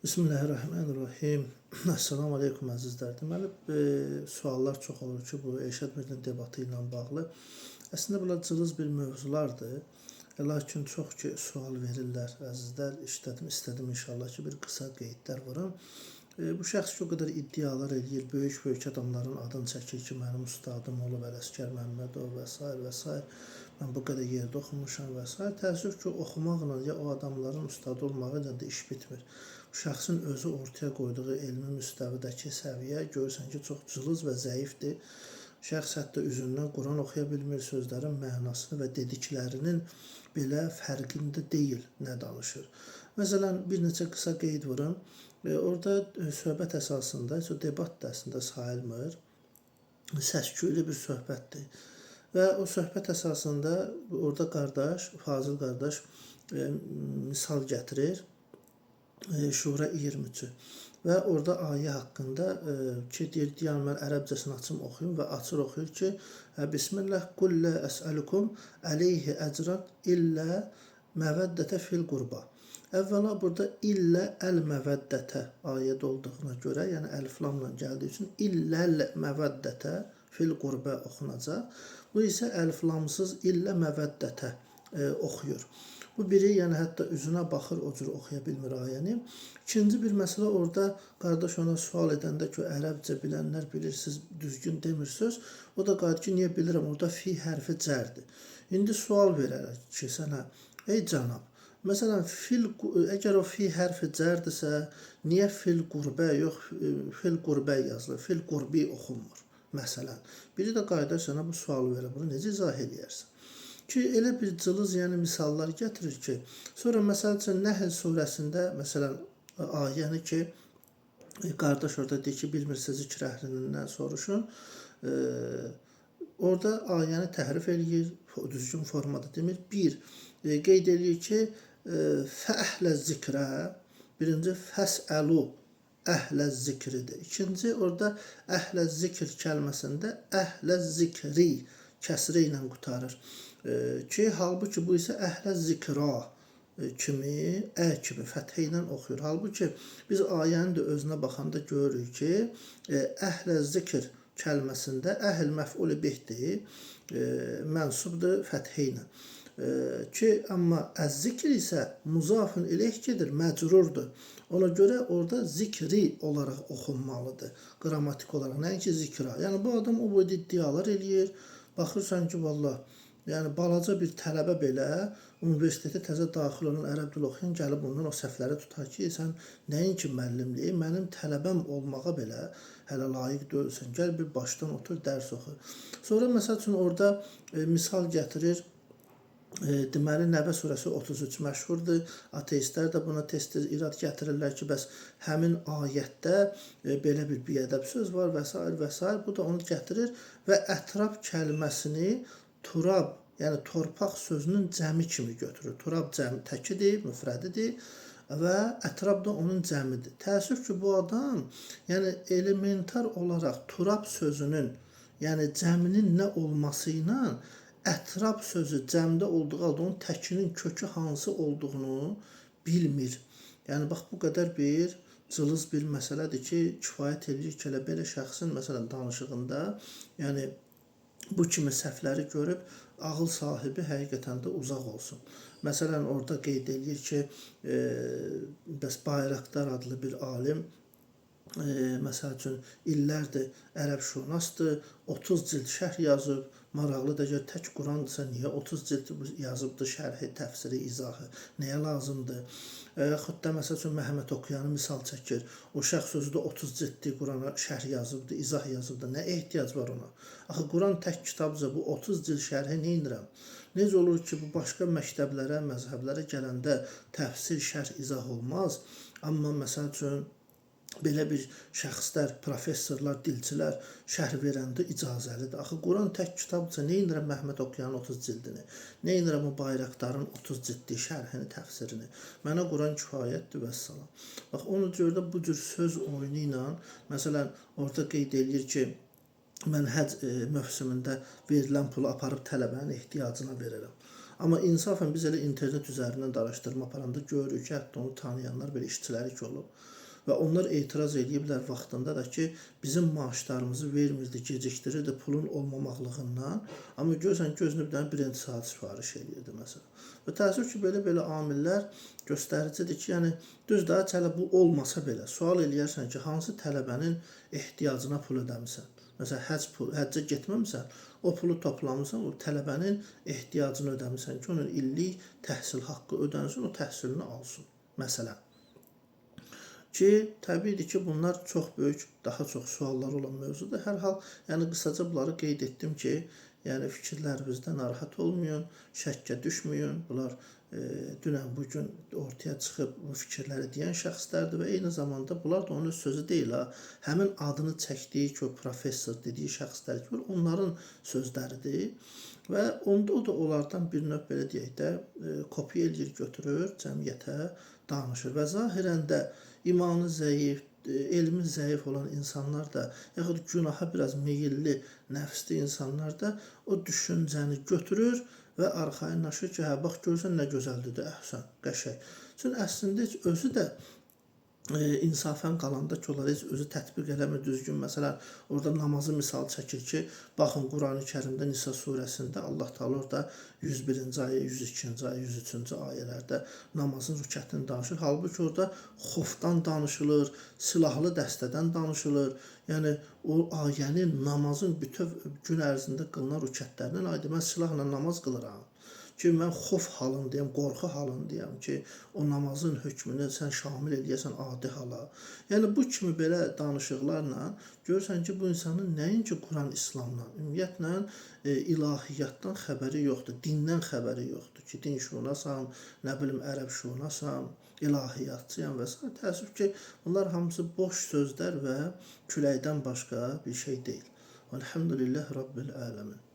Bismillahirrahmanirrahim. Assalamu aleykum əzizlər. Deməli, suallar çox olur ki, bu Elşad Mirzənin debatı ilə bağlı. Əslində, bunlar cılız bir mövzulardır. Lakin çox ki, sual verirlər əzizlər. İstədim inşallah ki, bir qısa qeydlər vuram. Bu şəxs ki, o qədər iddialar edir, böyük adamların adını çəkir ki, mənim ustadım olub Ələsgər Məmmədov və s. Mən bu qədər yerdə oxumuşam və s. Təəssüf ki, oxumaqla ya o adamların ustadı olmağı ilə də iş bitmir. Bu şəxsin özü ortaya qoyduğu elmi müstəvidəki səviyyə görürsən ki, çox cılız və zəifdir. Şəxs hətta üzündən Quran oxuya bilmir, sözlərin mənasını və dediklərinin belə fərqində deyil, nə danışır. Məsələn, bir neçə qısa qeyd vuram. Orada söhbət əsasında, debat da əslində sayılmır, səs-küylü bir söhbətdir. Və o söhbət əsasında orada qardaş, Fazıl qardaş misal gətirir. Şura 23 və orada ayə haqqında ki, deyir, mən ərəbcəsini açım oxuyum və açır oxuyur ki, Bismillah, qul la əsəlukum əleyhi əcran illə məvəddətə fil qurba. Əvvəla burada illə əl-məvəddətə ayədə olduğuna görə, yəni əliflamla gəldiyi üçün illəl məvəddətə fil qurbə oxunacaq. Bu isə əliflamsız illə məvəddətə oxuyur. Bu biri, yəni hətta üzünə baxır, o cür oxuya bilmir ayəni. İkinci bir məsələ, orada qardaş ona sual edəndə ki, ərəbcə bilənlər bilir, siz düzgün demirsiniz. O da qayıdır ki, niyə bilirəm, orada fi hərfi cərdir. İndi sual verərək ki, sənə, ey canab, məsələn, əgər o fi hərfi cərdirsə, niyə fil qurbə yox, fil qurbə yazılır, fil qurbi oxunmur, məsələn. Biri də qayıdır sənə bu sualı verir, bunu necə izah edərsən? Ki, elə bir cılız, yəni misallar gətirir ki, sonra məsəl üçün Nəhl surəsində, məsələn, ayəni ki, qardaş orada deyir ki, bilmirsə zikr əhlindən soruşun, orada ayəni təhrif eləyir, düzgün formada demir. Bir, qeyd eləyir ki, fəəhlə zikrə, birinci fəsəlu əhlə zikridir. İkinci, orada əhlə zikr kəlməsində əhlə zikri kəsri ilə qutarır. Ki, halbuki bu isə əhlə zikra kimi, kimi fəthə ilə oxuyur. Halbuki biz ayənin də özünə baxanda görürük ki, əhlə zikr kəlməsində əhl məf'ul bihdir, mənsubdur fəthə ilə. Ki, amma əz-zikr isə muzafın ileyh gedir, məcrurdur. Ona görə orada zikri olaraq oxunmalıdır, qrammatik olaraq, nəinki zikra. Yəni, bu adam o boyda iddialar eləyir, baxırsan ki, vallah, yəni balaca bir tələbə belə universitetə təzə daxil olan ərəb dil oxuyan gəlib ondan o səhvləri tutar ki, sən nəinki müəllimliyi, mənim tələbəm olmağa belə hələ layiq deyilsən, gəl bir başdan otur, dərs oxu. Sonra məsəl üçün orada misal gətirir, deməli Nəbə surəsi 33 məşhurdur, ateistlər də buna tez-tez irad gətirirlər ki, bəs həmin ayətdə belə bir biədəb söz var və s. Bu da onu gətirir və ətraf kəlməsini turab, yəni torpaq sözünün cəmi kimi götürür. Turab cəmi təkidir, müfrədidir və ətrab da onun cəmidir. Təəssüf ki, bu adam yəni elementar olaraq turab sözünün, yəni cəminin nə olması ilə ətrab sözü cəmdə olduğu halda onun təkinin kökü hansı olduğunu bilmir. Yəni, bax, bu qədər bir cılız bir məsələdir ki, kifayət edir ki, elə belə şəxsin, məsələn, danışığında, yəni, bu kimi səhvləri görüb, ağıl sahibi həqiqətən də uzaq olsun. Məsələn, orada qeyd edir ki, bəs Bayraqdar adlı bir alim, məsəl üçün, illərdir ərəb şünasdır, 30 cild şərh yazıb, maraqlı da gör, tək Qurandırsa, niyə 30 cild yazıbdır, şərhi, təfsiri, izahı, nəyə lazımdır? Xütdə, məsəl üçün, Məhəmməd Oxuyanı misal çəkir, o şəxs özü də 30 cilddir Qurana şərh yazıbdır, izah yazıbdır, nə ehtiyac var ona? Axı, Quran tək kitabca, bu 30 cild şərhi neynirəm? Necə olur ki, bu başqa məktəblərə, məzhəblərə gələndə təfsir, şərh, izah olmaz, amma məsəl üçün, belə bir şəxslər, professorlar, dilçilər şərh verəndə icazəlidir. Axı, Quran tək kitabca, neynirəm Məhəmməd Oxuyanın 30 cildini, neynirəm o Bayraqdarın 30 ciddi şərhini, təfsirini. Mənə Quran kifayətdir və s. Bax, onu görə bu cür söz oyunu ilə, məsələn, orada qeyd edir ki, mən həc mövsümündə verilən pulu aparıb tələbənin ehtiyacına verirəm. Amma insafən biz elə internet üzərindən də araşdırma aparanda görürük ki, hətta onu tanıyanlar belə işçiləri olub. Və onlar etiraz ediblər vaxtında da ki, bizim maaşlarımızı vermirdi, gecikdirirdi pulun olmamaqlığından. Amma görürsən ki, özünü bir dənə birinci saat sifariş edirdi məsələn. Və təəssüf ki, belə amillər göstəricidir ki, yəni düz daha hələ bu olmasa belə sual eləyərsən ki, hansı tələbənin ehtiyacına pul ödəmisən? Məsələn, həccə getməmisən, o pulu toplamısan, o tələbənin ehtiyacını ödəmisən ki, onun illik təhsil haqqı ödənsin, o təhsilini alsın. Məsələn. Ki, təbiidir ki, bunlar çox böyük, daha çox suallar olan mövzudur. Hər hal, yəni qısaca bunları qeyd etdim ki, yəni fikirlərinizdə narahat olmayın, şəkkə düşməyin. Bunlar dünən bugün ortaya çıxıb bu fikirləri deyən şəxslərdir və eyni zamanda bunlar da onun sözü deyil ha. Həmin adını çəkdiyi ki, o professor dediyi şəxslər ki, onların sözləridir. Və onda o da onlardan bir növ belə deyək də kopya eləyir, götürür, cəmiyyətə danışır və zahirən də imanı zəif, elmi zəif olan insanlar da, yaxud günaha biraz meyilli, nəfsli insanlar da o düşüncəni götürür və arxayınlaşır ki, hə, bax görsən nə gözəldir də, əhsən, qəşəng. Çünki əslində heç özü də insafən qalanda ki, onları heç özü tətbiq eləmir düzgün. Məsələn, orada namazı misal çəkir ki, baxın Qurani Kərimdə Nisa surəsində Allah Taala orada 101-ci ayə, 102-ci ayə, 103-cü ayələrdə namazın rükətini danışır. Halbuki orada xofdan danışılır, silahlı dəstədən danışılır. Yəni o ayənin namazın bütöv gün ərzində qılınan rükətlərindən aydın mən silahla namaz qılıram. Ki, mən xof halındayım, qorxu halındayım ki, o namazın hökmünü sən şamil eləyəsən adi hala. Yəni, bu kimi belə danışıqlarla görürsən ki, bu insanın nəinki Quran İslamla, ümumiyyətlə ilahiyyatdan xəbəri yoxdur, dindən xəbəri yoxdur ki, din şunasan, nə bilim, ərəb şunasan, ilahiyyatçıyam və s. Təəssüf ki, bunlar hamısı boş sözlər və küləkdən başqa bir şey deyil. Elhamdülillah Rabbil aləmin.